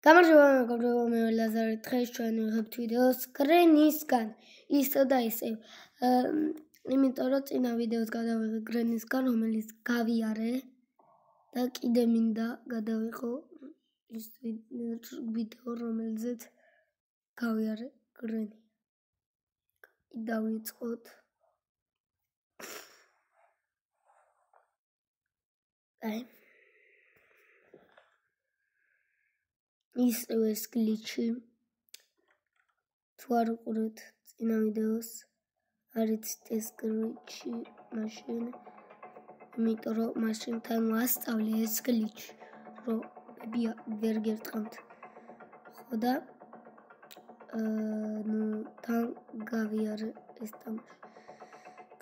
გამარჯობა მეგობრებო, მე ვარ ლაზარე. დღეს ჩვენ ვიღებთ ვიდეოს გრენისგან. ისევ და ისევ. იმიტომ რომ წინა ვიდეოს გადავიღე გრენისგან, რომელიც გავიარე და კიდე მინდა გადავიღო ის ვიდეო, რომელზეც გავიარე გრენი. დავიწყოთ. აი ისევ ეს გლიჩი თუ არ უყურეთ წინა ვიდეოს არის ეს გლიჩი მაშინ იმიტომ რომ მაშინ თან ვასწავლე ეს გლიჩი რომ ვერ გერტყამთ ხო და თან გავიარე ეს თამაში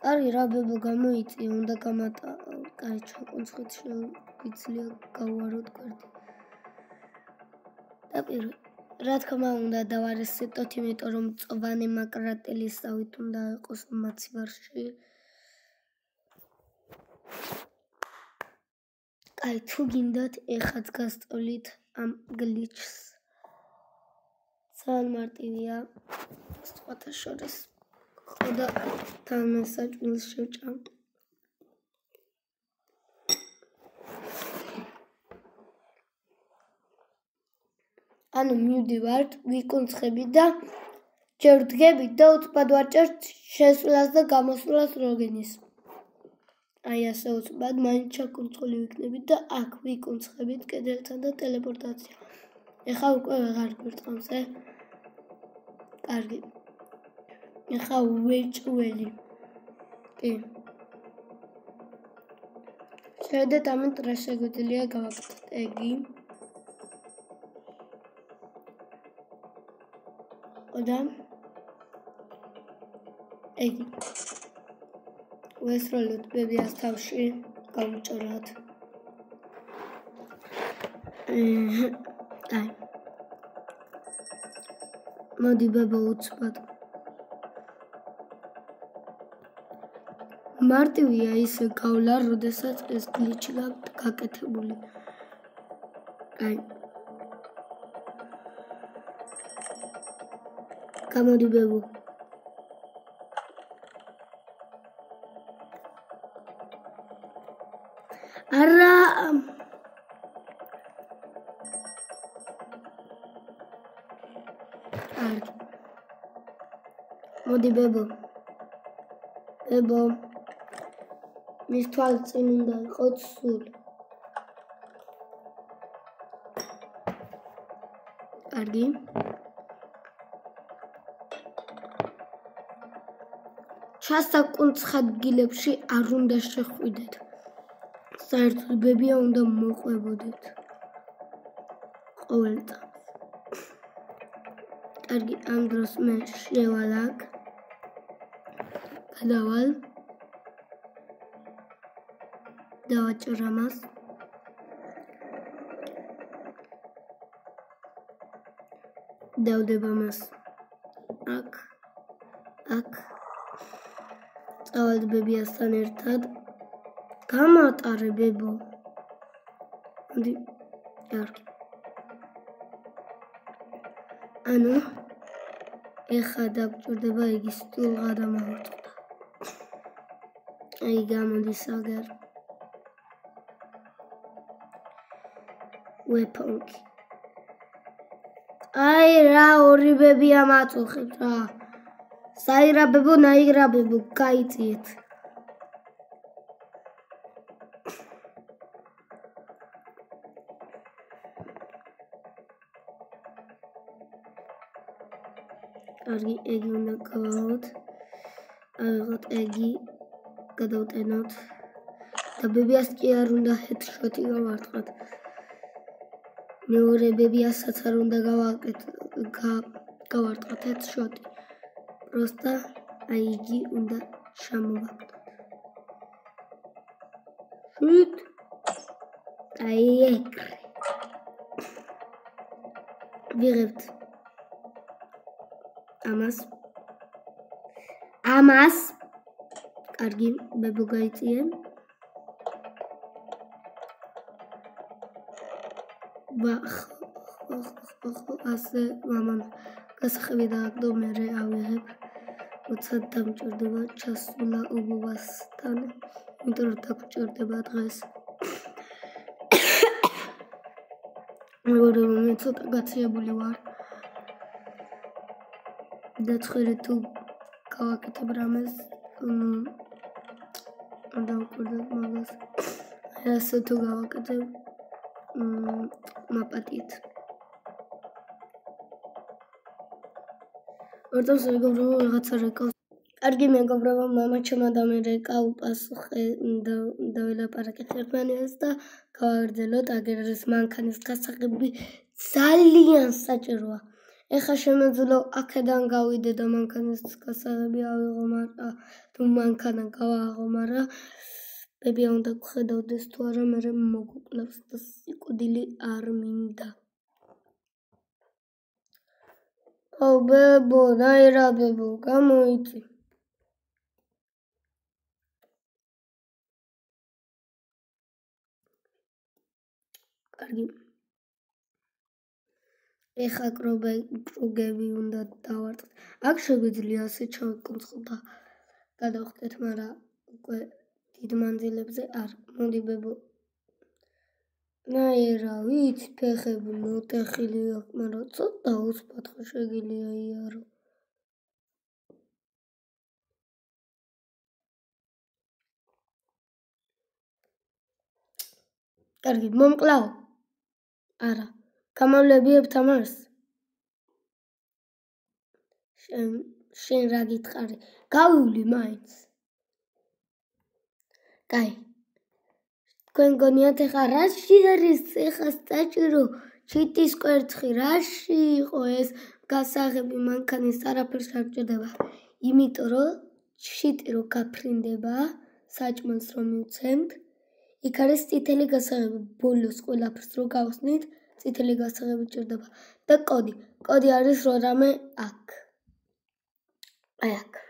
კარგი რა ბებო გამოიწია უნდა კაი ჩაკონცხით შეგვიძლია გავუაროთ კვერდი და პირველ რა თქმა უნდა დავარესტოთ იმიტომ რომ მწვანე მაკრატელის დავით უნდა იყოს მაცივარში კაი თუ გინდათ ეხაც გასწავლით ამ გლიჩს ძალიან მარტივია სხვათა შორის ხო და თან საჭმელს შევჭამ ანუ მივდივართ ვიკუნცხებით და ჯერ ვდგებით და უცბად ვაჭერთ შესვლას და გამოსვლას როგენის აი ასე უცბად მაინც ჩაკუნცხული ვიქნებით და აქ ვიკუნცხებით კედელთან და ტელეპორტაცია ეხლა უკვე ვეღარ გვერტყამს კარგი ეხლა ვეჭველი კი შევედეთ ამით რა შეგვიძლია გავაკეთოთ ეგი და ეგი ვესროლოთ ბებიას თავში გავუჭრათ აი მოდი ბებო უცბად მარტივია ისე გავლა როდესაც ეს გლიჩი გაკეთებული აი გამოდი ბებო არა კარგი მოდი ბებო მის თვალწინ უნდა იყოს სულ კარგი ჩასაკუნცხ ადგილებში არ უნდა შეხვიდეთ საერთოდ ბებია უნდა მოყვებოდეთ ყოველ წამს კარგი ამ დროს მე შევალ აქ გადავალ დავაჭერ ამას დავდებ ამას აქ წავალ ბებიასთან ერთად გამატარე ბებო მოდი კარგი ანუ ეხლა დაგჭირდება იგი სტულღა დამავარწყდა აი გამოდის აგერ ვეპონკი აი რა ორი ბებია მაწუხებს რა საირაბებო ნაირაბებო გაიწიეთ კარგი ეგი უნდა გავაოთ ავიღოთ ეგი გადავტენოთ და ბებიას კი არ უნდა ჰედშოტი გავარტყოთ მეორე ბებიასაც არ უნდა გავარტყოთ ჰედშოტი просто აი იგი უნდა ჩამოვაგდოთ შუთ აი ეგრე ვიღებთ ამას კარგი ბებო გაიწიე ასე მამამ გასახები დააგდო მე ავიღებ უცად დამჭირდება ჩასულა უბუბასთან იმიტომ რომ დაგჭირდება დღეს მეგობრებო მე ცოტა გაცილებული ვარ და ცხელი თუ გავაკეთებ რამეს დავკვირდეთ მაგას ასე თუ გავაკეთებ მაპატიეთ ორდოს მეგობრებო რაღაცა რეკავს კარგი მეგობრებო მამა ჩემო და მე რეკა უპასუხე და ვილაპარაკეთ ერთმანეთს და გავაგრძელოთ აგერ არის მანქანის გასაღები ძალიან საჭიროა ეხლა შემეძლო აქედან გავიდე და მანქანის გასაღები ავიღო მაგრამ თუ მანქანა გავააღო მაგრამ ბებია უნდა გხედავდეს თუ არა მე მოგუკლავს და სიკვდილი არ მინდა ო ბებო ნაირა ბებო გამოიწი კარგი ეხა კრუგები უნდა დავარტყოთ აქ შეგვიძლია ასე ჩავიკუნცხოთ და გადავხდეთ მაგრამ უკვე დიდ მანძილებზე არ მოდი ბებო ნაირა ვიცი ფეხები მოტეხილი აქვს მაგრამ ცოტა უსფათო შეგიძლია იარო კარგი მომკლავ არა გამავლებიებ თამარს შენ რა გითხარი გავივლი მაინც კაი თქვენ გონიათ ეხა რაში არის ეხა საჭირო ჩიტის კვერცხი რაში იყო ეს გასაღები მანქანის არაფერს არ ჭირდება იმიტომ რომ ჩიტი რო გაფრინდება საჭმელს რომ მივცემთ იქ არის წითელი გასაღები ბოლოს ყველაფერს რო გავხსნით წითელი გასაღები ჭირდება და კოდი არის რო რამე აქ აი აქ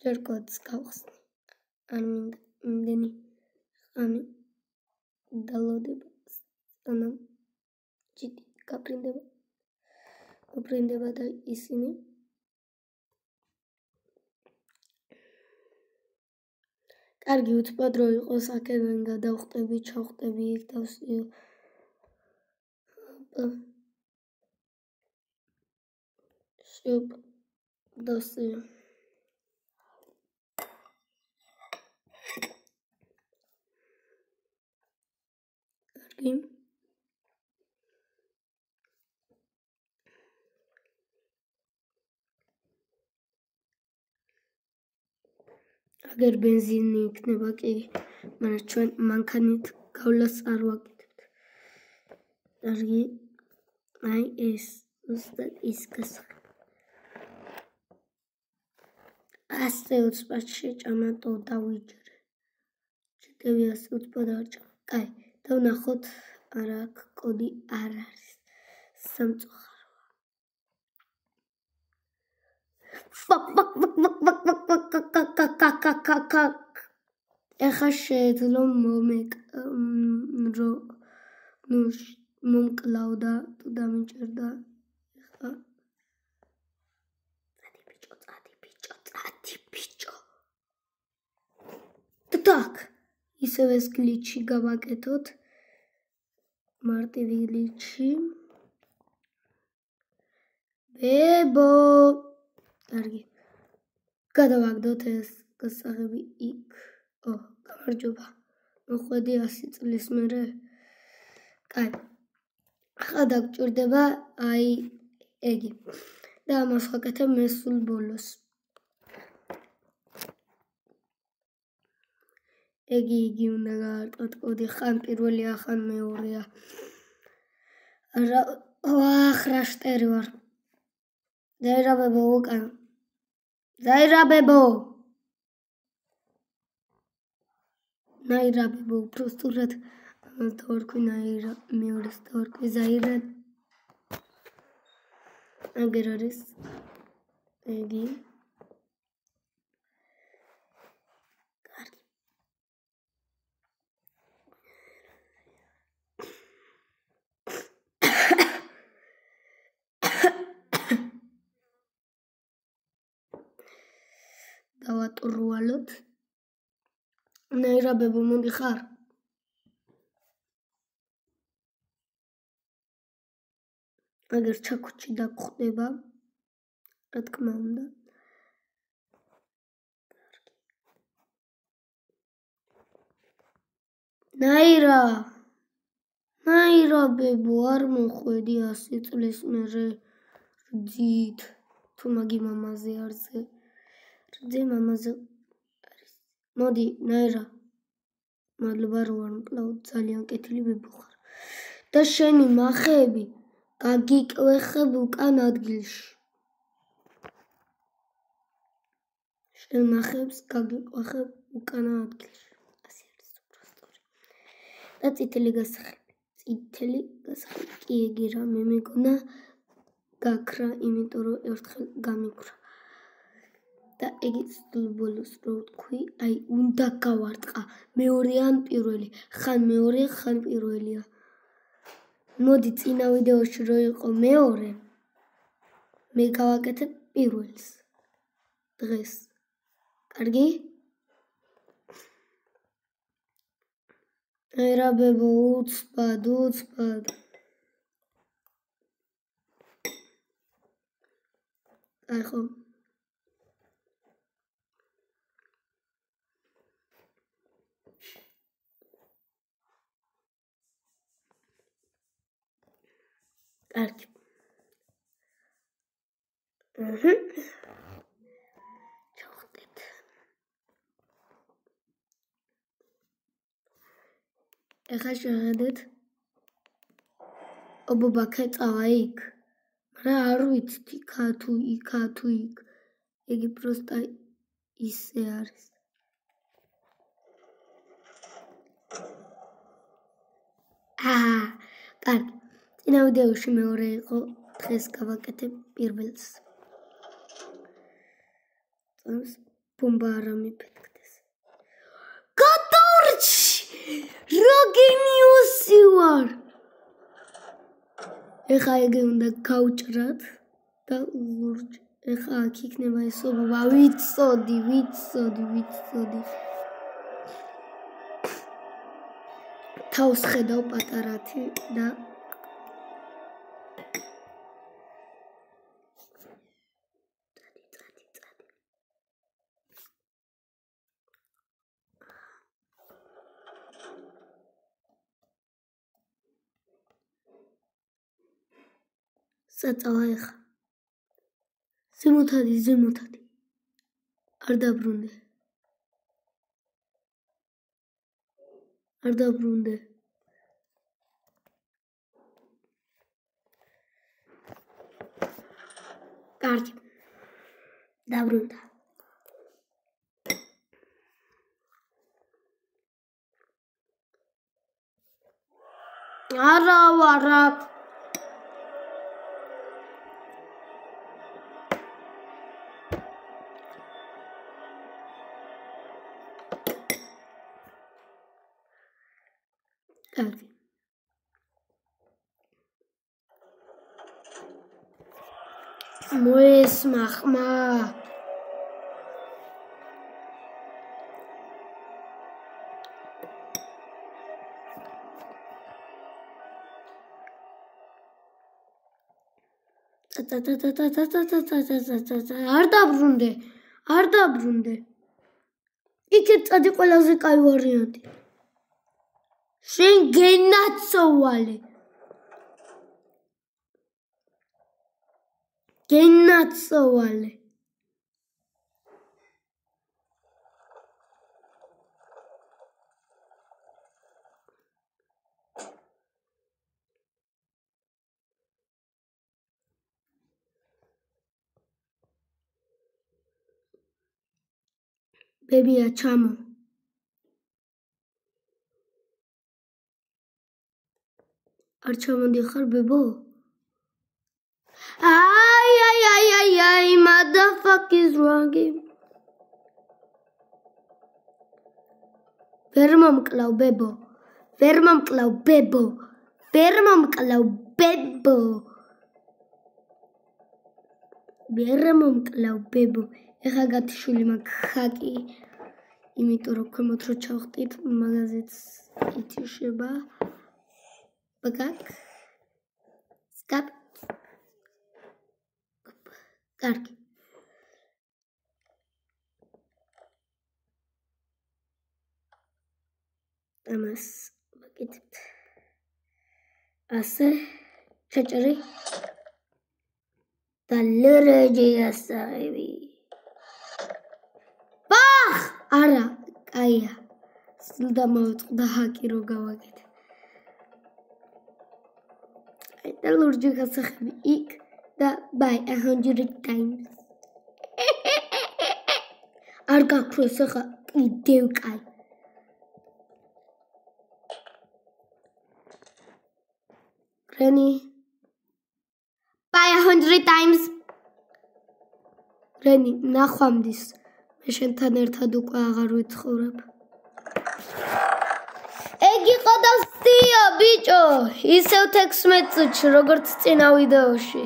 ჯერ კოდს გავხსნი არ მინდა იმდენი ხანი დალოდება სანამ ჩიტი გაფრინდება და ისინი კარგი უცბად რო იყოს აქედან გადავხტები ჩავხტები იქ დავსიო შუპ დავსიო კარგი აგერ ბენზინი იქნება კი მაგრამ ჩვენ მანქანით გავლას არ ვაკეთებთ კარგი აი ეს უბრალოდ ის გასაღები ასე უცბად შეჭამატო დავიჯერე ჩიტები ასე უცბად არ ჭამა კაი დავნახოთ არა აქ კოდი არ არის სამწუხაროა ეხა შეეძლო მომკლავდა თუ დამიჭერდა ეხა წადი ბიჭო так ისევ ეს გლიჩი გავაკეთოთ მარტივი გლიჩი ბებო კარგი გადავაგდოთ ეს გასაღები იქ გამარჯობა მოხვედი 100 წლის მერე კაი ხა დაგჭირდება აი ეგი და ამას ვაკეთებ მე სულ ბოლოს იგი უნდა გაარტყოთ კოდი ხან პირველია ხან მეორეა ვახ რა შტერი ვარ დაირა ბებო უკან დაირა ბებო ნაირა ბებო უბრალოდ თორქვი ნაირა მეორეს თორქვი ზაირა აგერ არის ეგი კარგი დავტრუალოთ. ნაირა ბებო, მოდი ხარ? აგერ ჩაქუჩი დაგხვდება, რა თქმა უნდა. ნაირა ბებო, არ მოხვედი 100 წლის მერე რძით, თუ მაგი მამაზე არზე. რძე მამაზე არის. მოდი, ნაირა. მადლობა რომ არ მკლავ, ძალიან კეთილი ბებო ხარ. და შენი მახეები გაგიკვეხებ უკან ადგილში. შენ მახეებს გაგიკვეხებ უკან ადგილში. ასე არის უბრალოდ. და წითელი გასახები. წითელი გასახები. კი ეგი რამე მეგონა გაქრა, იმიტომ რომ ერთხელ გამიქრა. და ეგიც ბოლოს რო თქვი, აი უნდა გავარტყა. მეორე ან პირველი. ხან მეორე, ხან პირველია. მოდი წინა ვიდეოში რო იყო მეორე, მე გავაკეთებ პირველს. დღეს. კარგი? რა ბებო, უცბად. აი ხო. კარგი. ჩავხდეთ. ეხლა შეხედეთ. ობობა ქეწავა იქ. მაგრამ არ ვიცით იქა თუ იქ. იგი პროსტა ისე არის. კარგი. წინა ვიდეოში მეორე იყო, დღეს გავაკეთებ პირველს. წამს ბომბა არ მიფეთქდეს. გადავრჩი! რა გენიოსი ვარ! ეხლა ეგე უნდა გავჭრათ და ლურჯ. ეხლა აქ იქნება ეს ობობა, ვიცოდი. თავს ხედავ პატარათი და საწავა ეხა. ზემოთადი. არ დაბრუნდე. კარგი. დაბრუნდა. არა ვარა. კარგი. მოესმა ხმა. არ დაბრუნდე. იქეთ წადი ყველაზე კაი ვარიანტი. შენ გენაცვალე. ბებია ჩამო. არ ჩამოდიხარ ბებო? აი, motherfucker is wrong. ვერ მომკლავ ბებო. ეხლა გათიშული მაქვს ხაკი, იმიტომ რომ ქვემოთ რო ჩავხტით, მაგაზეც ითიშება. ბაგაკ. სტაპ. კარგი. ამას ვაკეთებთ. ასე ჩაჭრი და ლერეჯი ასავი. ბახ! არა, კაია. სულ დამოვიწყდა ჰაკი რო გავაკეთე. და ლურჯი გასახები იქ და by 100 times. არ გაქროს ახლა კიდევ კაი. Granny. By 100 times. Granny, ნახვამდის. მე შენთან ერთად უკვე აღარ ვიცხოვრებ. ეგ იყო და ვსდიო, ბიჭო. ისევ 16 წუთში, როგორც წინა ვიდეოში.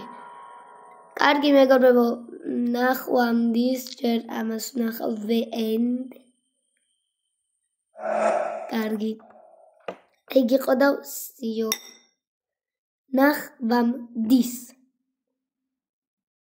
კარგი მეგობრებო, ნახვამდის, ჯერ ამას ვნახავ the end. კარგი. ეგ იყო და ვსდიო. ნახვამდის.